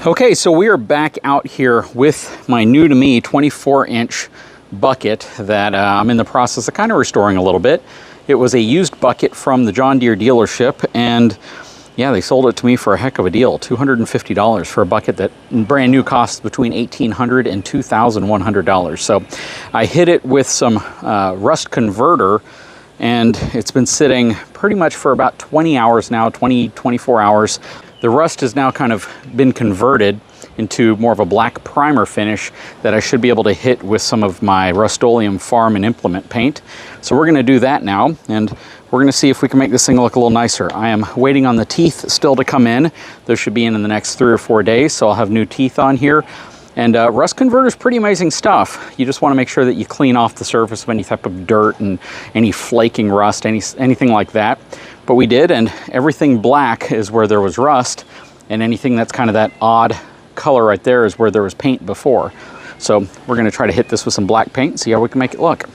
Okay, so we are back out here with my new to me 24-inch bucket that I'm in the process of kind of restoring a little bit. It was a used bucket from the John Deere dealership, and yeah, they sold it to me for a heck of a deal, $250 for a bucket that brand new costs between $1,800 and $2,100. So I hit it with some rust converter, and it's been sitting pretty much for about 20 hours now, 24 hours. The rust has now kind of been converted into more of a black primer finish that I should be able to hit with some of my Rust-Oleum farm and implement paint. So we're gonna do that now, and we're gonna see if we can make this thing look a little nicer. I am waiting on the teeth still to come in. Those should be in the next 3 or 4 days, so I'll have new teeth on here. And rust converter is pretty amazing stuff. You just wanna make sure that you clean off the surface of any type of dirt and any flaking rust, anything like that. But we did, and everything black is where there was rust, and anything that's kind of that odd color right there is where there was paint before. So we're gonna try to hit this with some black paint and see how we can make it look.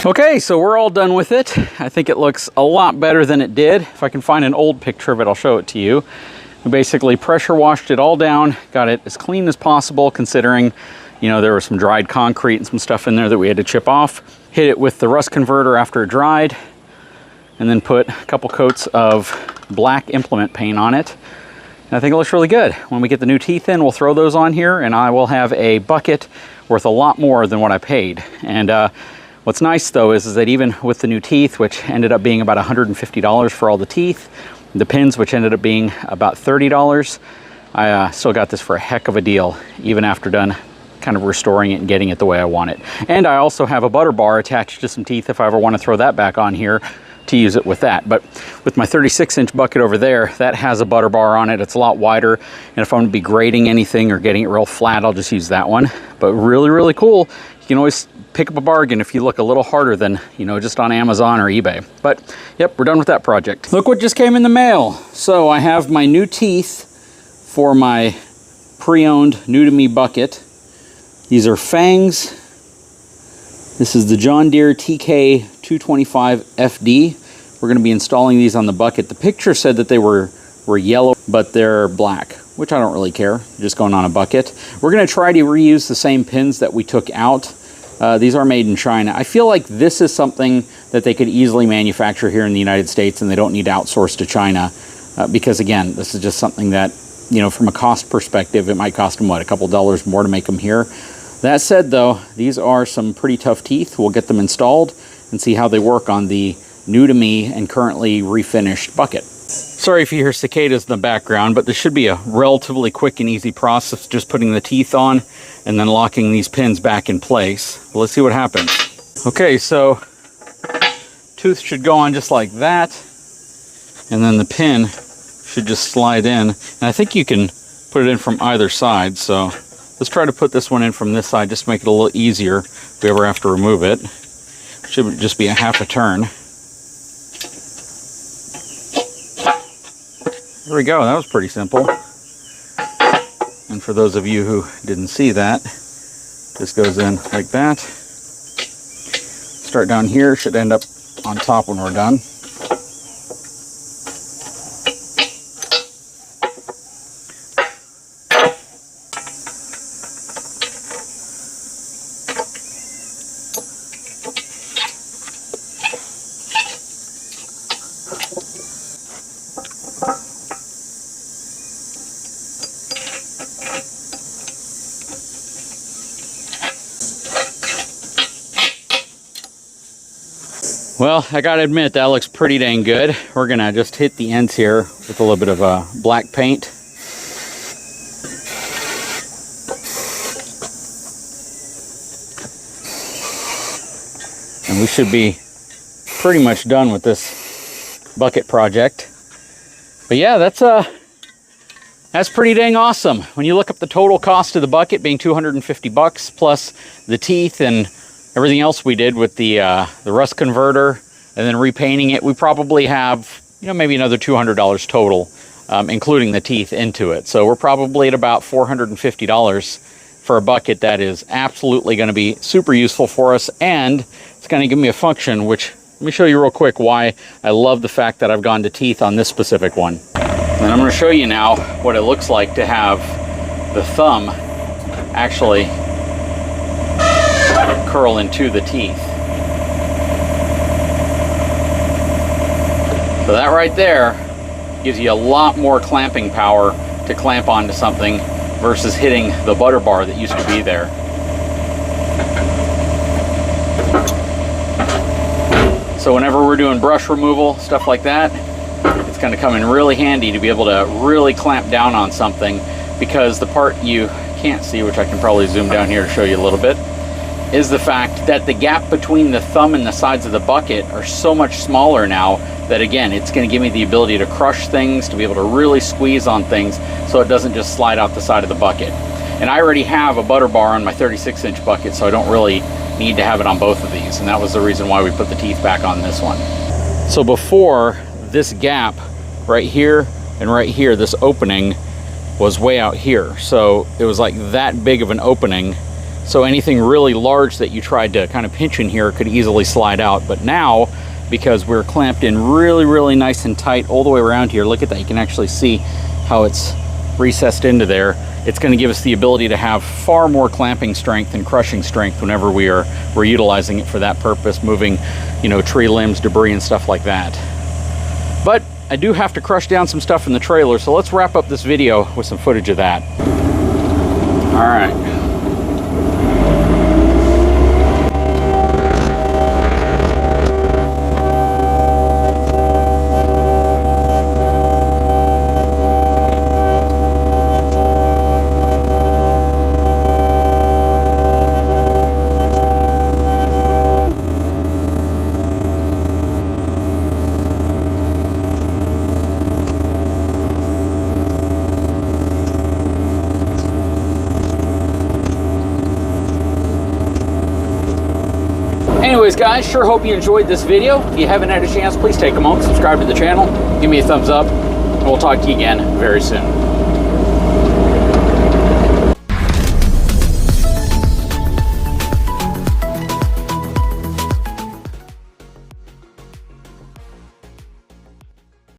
Okay, so we're all done with it. I think it looks a lot better than it did. If I can find an old picture of it, I'll show it to you. We basically pressure washed it all down, got it as clean as possible considering, you know, there was some dried concrete and some stuff in there that we had to chip off. Hit it with the rust converter after it dried, and then put a couple coats of black implement paint on it. And I think it looks really good. When we get the new teeth in, we'll throw those on here, and I will have a bucket worth a lot more than what I paid. And what's nice though is that even with the new teeth, which ended up being about $150 for all the teeth, the pins, which ended up being about $30, I still got this for a heck of a deal, even after done kind of restoring it and getting it the way I want it. And I also have a butter bar attached to some teeth if I ever want to throw that back on here to use it with that. But with my 36-inch bucket over there, that has a butter bar on it. It's a lot wider, and if I'm going to be grading anything or getting it real flat, I'll just use that one. But really, really cool. You can always pick up a bargain if you look a little harder than, you know, just on Amazon or eBay. But yep, we're done with that project. Look what just came in the mail. So I have my new teeth for my pre-owned new to me bucket. These are FANGGS. This is the John Deere TK225FD. We're going to be installing these on the bucket. The picture said that they were yellow, but they're black, which I don't really care. Just going on a bucket. We're going to try to reuse the same pins that we took out. These are made in China. I feel like this is something that they could easily manufacture here in the United States, and they don't need to outsource to China. Because again, this is just something that, you know, from a cost perspective, it might cost them, what, a couple dollars more to make them here. That said though, these are some pretty tough teeth. We'll get them installed and see how they work on the new to me and currently refinished bucket. Sorry if you hear cicadas in the background, but this should be a relatively quick and easy process, just putting the teeth on and then locking these pins back in place. Well, let's see what happens. Okay, so tooth should go on just like that, and then the pin should just slide in. And I think you can put it in from either side, so let's try to put this one in from this side just to make it a little easier if we ever have to remove it. Should just be a half a turn. There we go, that was pretty simple. And for those of you who didn't see that, this goes in like that. Start down here, should end up on top when we're done. Well, I gotta admit, that looks pretty dang good. We're gonna just hit the ends here with a little bit of black paint. And we should be pretty much done with this bucket project. But yeah, that's pretty dang awesome. When you look up the total cost of the bucket being $250 plus the teeth and everything else we did with the rust converter and then repainting it, we probably have, you know, maybe another $200 total, including the teeth into it. So we're probably at about $450 for a bucket that is absolutely going to be super useful for us, and it's going to give me a function, which, let me show you real quick why I love the fact that I've gone to teeth on this specific one. And I'm going to show you now what it looks like to have the thumb actually curl into the teeth. So that right there gives you a lot more clamping power to clamp onto something versus hitting the butter bar that used to be there. So whenever we're doing brush removal, stuff like that, it's going to come in really handy to be able to really clamp down on something, because the part you can't see, which I can probably zoom down here to show you a little bit, is the fact that the gap between the thumb and the sides of the bucket are so much smaller now that, again, it's going to give me the ability to crush things, to be able to really squeeze on things so it doesn't just slide out the side of the bucket. And I already have a butter bar on my 36-inch bucket, so I don't really need to have it on both of these, and that was the reason why we put the teeth back on this one. So before, this gap right here and right here, this opening was way out here, so it was like that big of an opening So anything really large that you tried to kind of pinch in here could easily slide out. But now, because we're clamped in really, really nice and tight all the way around here, look at that, you can actually see how it's recessed into there. It's going to give us the ability to have far more clamping strength and crushing strength whenever we're utilizing it for that purpose, moving, you know, tree limbs, debris, and stuff like that. But I do have to crush down some stuff in the trailer, so let's wrap up this video with some footage of that. All right. Anyways, guys, sure hope you enjoyed this video. If you haven't had a chance, please take a moment, subscribe to the channel, give me a thumbs up, and we'll talk to you again very soon.